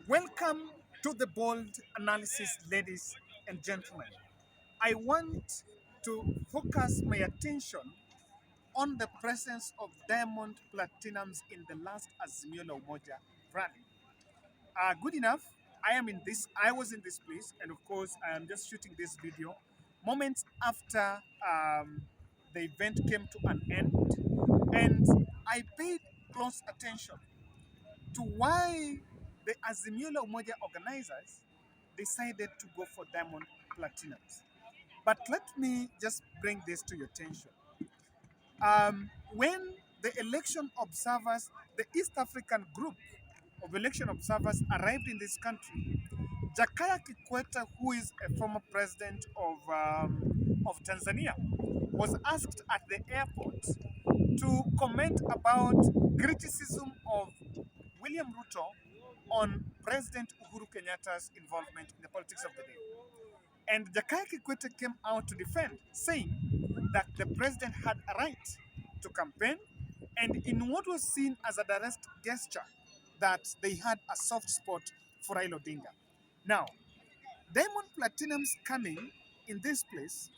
Welcome to the bold analysis, ladies and gentlemen. I want to focus my attention on the presence of Diamond Platinums in the last Azimio la Umoja rally. Good enough. I was in this place, and of course, I am just shooting this video moments after the event came to an end, and I paid close attention to why the Azimio la Umoja organizers decided to go for Diamond Platinums. But let me just bring this to your attention. When the election observers, the East African group of election observers arrived in this country, Jakaya Kikwete, who is a former president of Tanzania, was asked at the airport to comment about criticism of William Ruto on President Uhuru Kenyatta's involvement in the politics of the day. And Jakaya Kikwete came out to defend, saying that the president had a right to campaign, and in what was seen as a direct gesture, that they had a soft spot for Raila Odinga. Now, Diamond Platinum's coming in this place,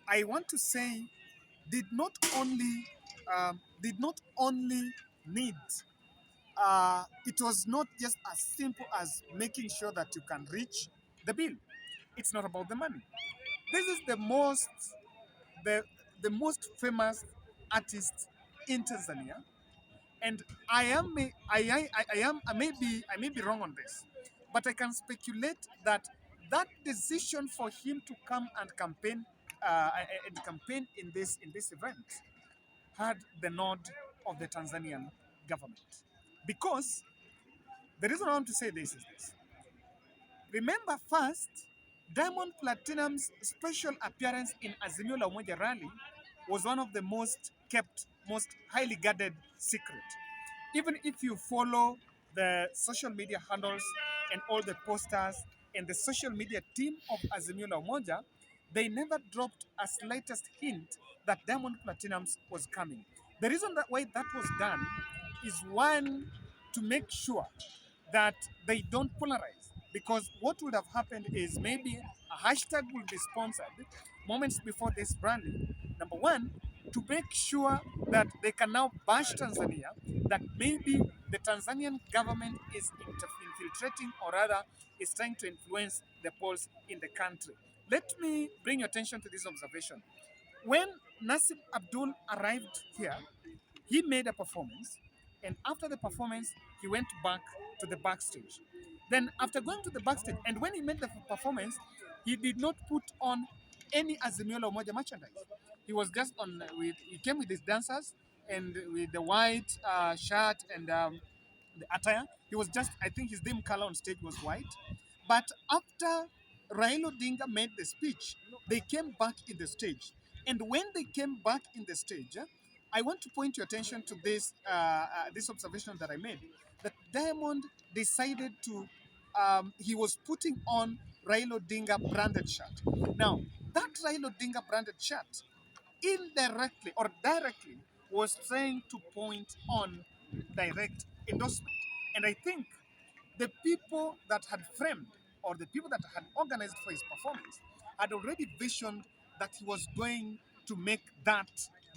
I want to say, did not only need. It was not just as simple as making sure that you can reach the bill. It's not about the money. This is the the most famous artist in Tanzania, and I may be wrong on this, but I can speculate that that decision for him to come and campaign in this event had the nod of the Tanzanian government. Because the reason I want to say this is this. Remember first, Diamond Platinum's special appearance in Azimio la Umoja rally was one of the most kept, most highly guarded secret. Even if you follow the social media handles and all the posters and the social media team of Azimio la Umoja, they never dropped a slightest hint that Diamond Platinums was coming. The reason that why that was done is one, to make sure that they don't polarize. Because what would have happened is maybe a hashtag will be sponsored moments before this branding. Number one, to make sure that they can now bash Tanzania, that maybe the Tanzanian government is infiltrating, or rather is trying to influence the polls in the country. Let me bring your attention to this observation. When Nasib Abdul arrived here, he made a performance, and after the performance, he went back to the backstage. Then, after going to the backstage, and when he made the performance, he did not put on any Azimio la Umoja merchandise. He was just he came with his dancers and with the white shirt and the attire. He was just, I think his dim color on stage was white. But after Raila Odinga made the speech, they came back in the stage. And when they came back in the stage, I want to point your attention to this observation that I made. That Diamond decided to, he was putting on Raila Odinga branded shirt. Now, that Raila Odinga branded shirt, indirectly or directly, was trying to point on direct endorsement. And I think the people that had framed, or the people that had organized for his performance, had already visioned that he was going to make that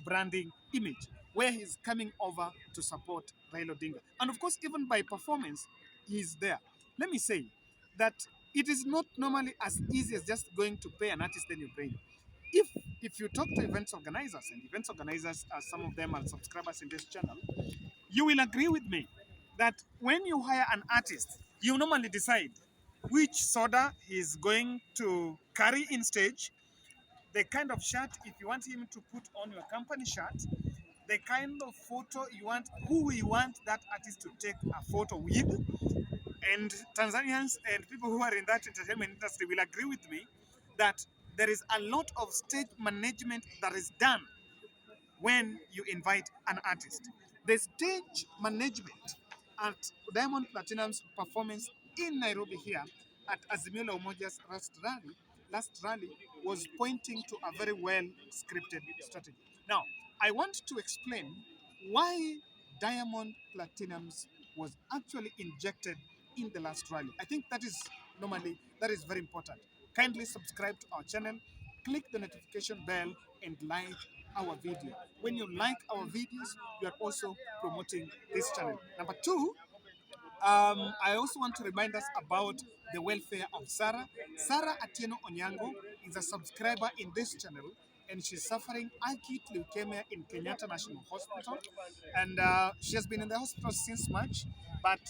branding image where he's coming over to support Raila Odinga. And of course, even by performance, he's there. Let me say that it is not normally as easy as just going to pay an artist then you pay. If if you talk to events organizers, and events organizers, some of them are subscribers in this channel, you will agree with me that when you hire an artist, you normally decide which soda he's going to carry in stage, the kind of shirt, if you want him to put on your company shirt, the kind of photo you want, who you want that artist to take a photo with. And Tanzanians and people who are in that entertainment industry will agree with me that there is a lot of stage management that is done when you invite an artist. The stage management at Diamond Platinum's performance in Nairobi here at Azimio la Umoja's last rally was pointing to a very well scripted strategy. Now, I want to explain why Diamond Platinums was actually injected in the last rally. I think that is very important. Kindly subscribe to our channel, click the notification bell, and like our video. When you like our videos, you are also promoting this channel. Number two, I also want to remind us about the welfare of Sarah. Sarah Atieno Onyango is a subscriber in this channel, and she's suffering acute leukemia in Kenyatta National Hospital. And she has been in the hospital since March, but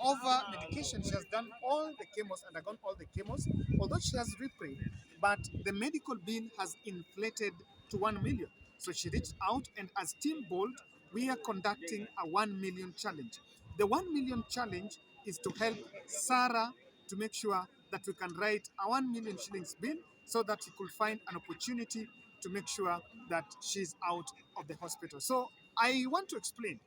over medication. She has done all the chemos, undergone all the chemos, although she has reprayed, but the medical bill has inflated to 1 million. So she reached out, and as Team Bold, we are conducting a 1 million challenge. The 1 million challenge is to help Sarah to make sure that we can write a 1 million shillings bill so that she could find an opportunity to make sure that she's out of the hospital. So I want to explain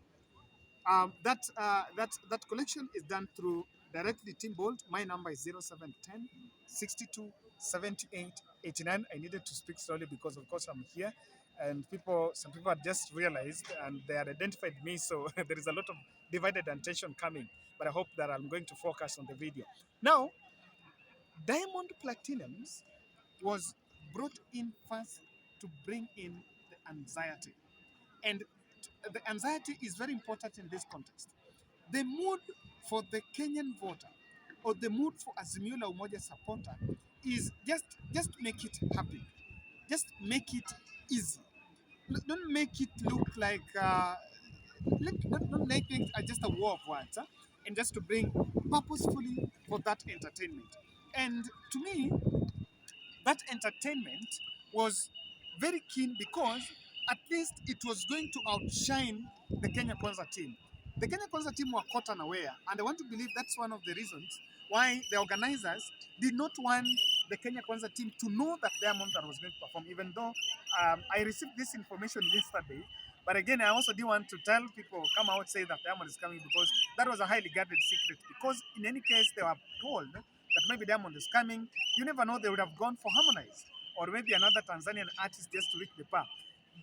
that collection is done through directly Team Bolt. My number is 0710 62 78 89. I needed to speak slowly because, of course, I'm here, and some people have just realized and they had identified me. So there is a lot of divided attention coming. But I hope that I'm going to focus on the video now. Diamond Platinums was brought in first to bring in the anxiety. And the anxiety is very important in this context. The mood for the Kenyan voter or the mood for Azimio la Umoja supporter is just make it happy. Just make it easy. Don't make it look like don't make things just a war of words, huh? And just to bring purposefully for that entertainment. And to me, that entertainment was very keen because at least it was going to outshine the Kenya Kwanza team. The Kenya Kwanza team were caught unaware, and I want to believe that's one of the reasons why the organizers did not want the Kenya Kwanza team to know that Diamond was going to perform, even though I received this information yesterday. But again, I also didn't want to tell people, come out, say that Diamond is coming, because that was a highly guarded secret. Because in any case, they were told that maybe Diamond is coming. You never know, they would have gone for Harmonize or maybe another Tanzanian artist just to reach the bar.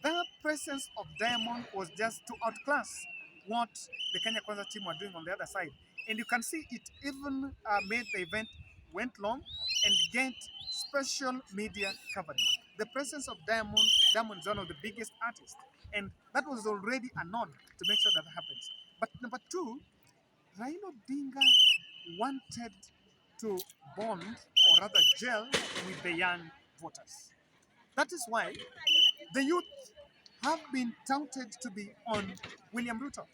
The presence of Diamond was just to outclass what the Kenya Kwanza team were doing on the other side. And you can see it even made the event went long and get special media coverage. The presence of Diamond is one of the biggest artists. And that was already a nod to make sure that happens. But number two, Raila Odinga wanted to bond or rather gel with the young voters. That is why the youth have been touted to be on William Ruto,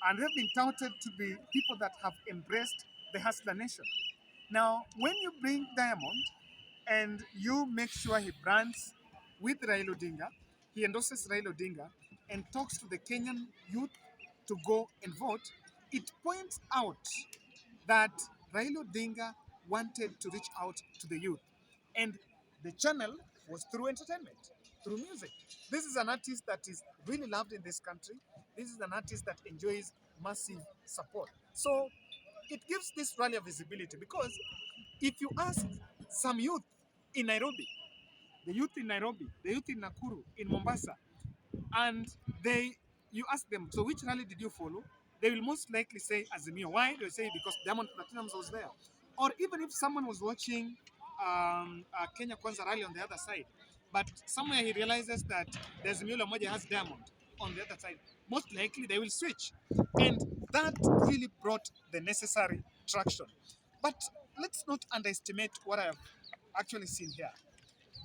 and have been touted to be people that have embraced the hustler nation. Now, when you bring Diamond and you make sure he brands with Raila Odinga, he endorses Raila Odinga and talks to the Kenyan youth to go and vote, it points out that Raila Odinga wanted to reach out to the youth. And the channel was through entertainment, through music. This is an artist that is really loved in this country. This is an artist that enjoys massive support. So it gives this rally a visibility because if you ask some youth in Nairobi, the youth in Nairobi, the youth in Nakuru, in Mombasa, and you ask them, so which rally did you follow? They will most likely say Azimio. Why? They'll say because Diamond Platinumz was there. Or even if someone was watching Kenya Kwanza rally on the other side, but somewhere he realizes that the Azimio la Umoja has Diamond on the other side, most likely they will switch. And that really brought the necessary traction. But let's not underestimate what I have actually seen here,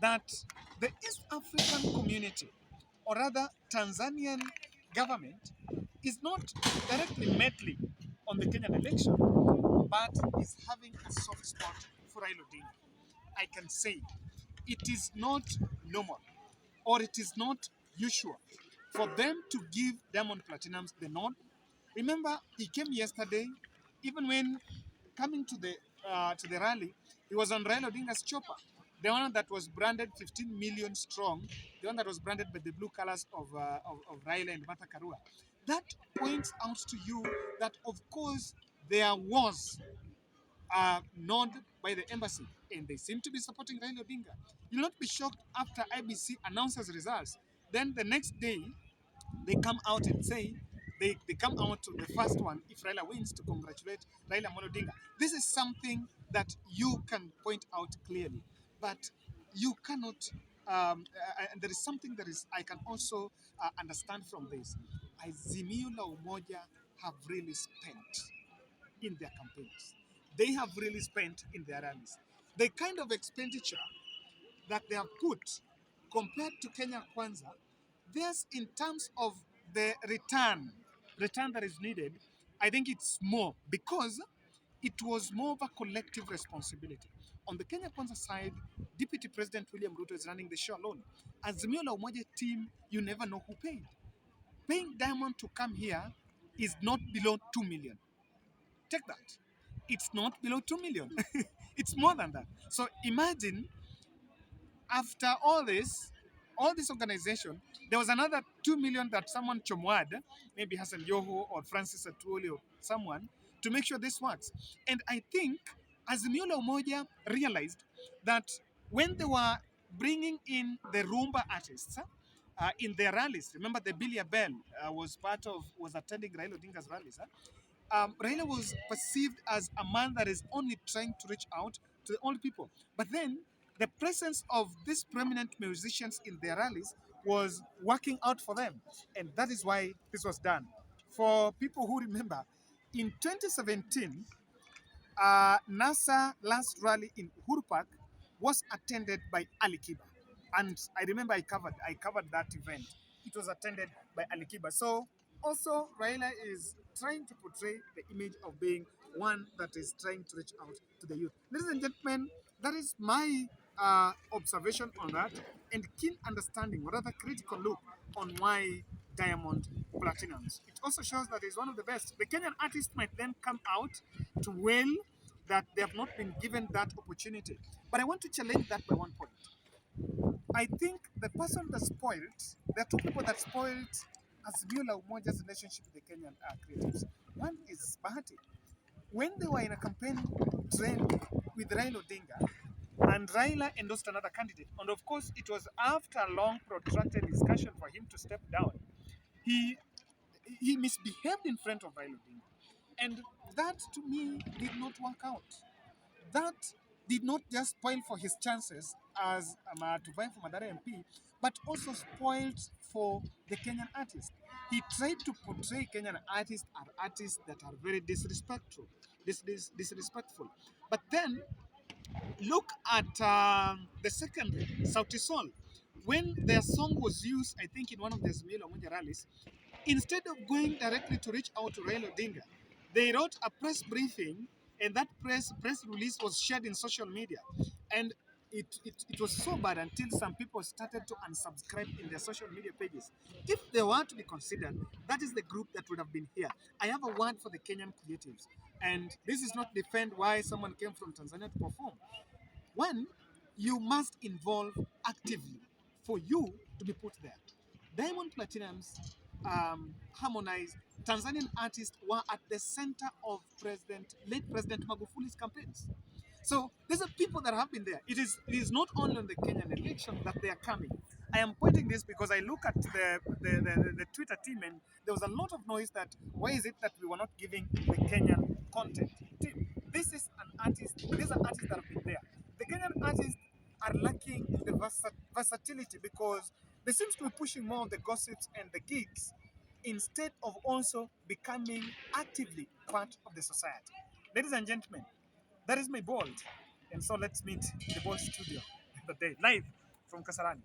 that the East African community, or rather Tanzanian government, is not directly meddling on the Kenyan election, but is having a soft spot for Raila Odinga. I can say it is not normal, or it is not usual for them to give Diamond Platinumz the nod. Remember, he came yesterday, even when coming to the rally, he was on Raila Odinga's chopper, the one that was branded 15 million strong, the one that was branded by the blue colors of Raila and Martha Karua. That points out to you that, of course, there was a nod by the embassy, and they seem to be supporting Raila Odinga. You'll not be shocked after IBC announces results. Then the next day, they come out and say they come out to the first one, if Raila wins, to congratulate Raila Odinga. This is something that you can point out clearly, but you cannot. And there is something that is I can also understand from this. Azimio la Umoja have really spent in their campaigns. They have really spent in their rallies. The kind of expenditure that they have put compared to Kenya Kwanza, there's in terms of the return that is needed, I think it's more because it was more of a collective responsibility. On the Kenya Kwanza side, Deputy President William Ruto is running the show alone. As the Miola Umoja team, you never know who paid. Paying Diamond to come here is not below 2 million. Take that. It's not below 2 million. It's more than that. So imagine after all this organization, there was another 2 million that someone chomwad, maybe Hassan Yoho or Francis Atuoli or someone, to make sure this works. And I think Azimio la Umoja realized that when they were bringing in the rumba artists in their rallies, remember the Billy Bell was attending Raila Odinga's rallies. Raila was perceived as a man that is only trying to reach out to the old people. But then the presence of these prominent musicians in their rallies was working out for them. And that is why this was done. For people who remember, in 2017, NASA last rally in Uhuru Park was attended by Ali Kiba. And I remember I covered that event. It was attended by Ali Kiba. So also Raila is trying to portray the image of being one that is trying to reach out to the youth. Ladies and gentlemen, that is my observation on that and keen understanding, or rather critical look on why Diamond Platinums. It also shows that he's one of the best. The Kenyan artist might then come out to wail that they have not been given that opportunity. But I want to challenge that by one point. I think the person that spoiled, there are two people that spoiled Azimio Umoja's relationship with the Kenyan creatives. One is Bahati. When they were in a campaign trail with Raila Odinga, and Raila endorsed another candidate, and of course it was after a long protracted discussion for him to step down, he he misbehaved in front of Raila Odinga. And that to me did not work out. That did not just spoil for his chances as to vie for Madara MP, but also spoiled for the Kenyan artist. He tried to portray Kenyan artists as artists that are very disrespectful, disrespectful. But then look at the second Sauti Sol. When their song was used, I think in one of the Zmila Munja rallies, instead of going directly to reach out to Raila Odinga, they wrote a press briefing, and that press release was shared in social media. And it was so bad until some people started to unsubscribe in their social media pages. If they were to be considered, that is the group that would have been here. I have a word for the Kenyan creatives, and this is not defend why someone came from Tanzania to perform. One, you must involve actively for you to be put there. Diamond Platinums, Harmonize, Tanzanian artists were at the center of late President Magufuli's campaigns. So these are people that have been there. It is not only on the Kenyan election that they are coming. I am pointing this because I look at the Twitter team and there was a lot of noise that why is it that we were not giving the Kenyan content team? This is an artist, these are artists that have been there. The Kenyan artists are lacking in the versatility because they seem to be pushing more of the gossips and the gigs instead of also becoming actively part of the society. Ladies and gentlemen, that is my bold. And so let's meet in the bold studio the day, live from Kasarani.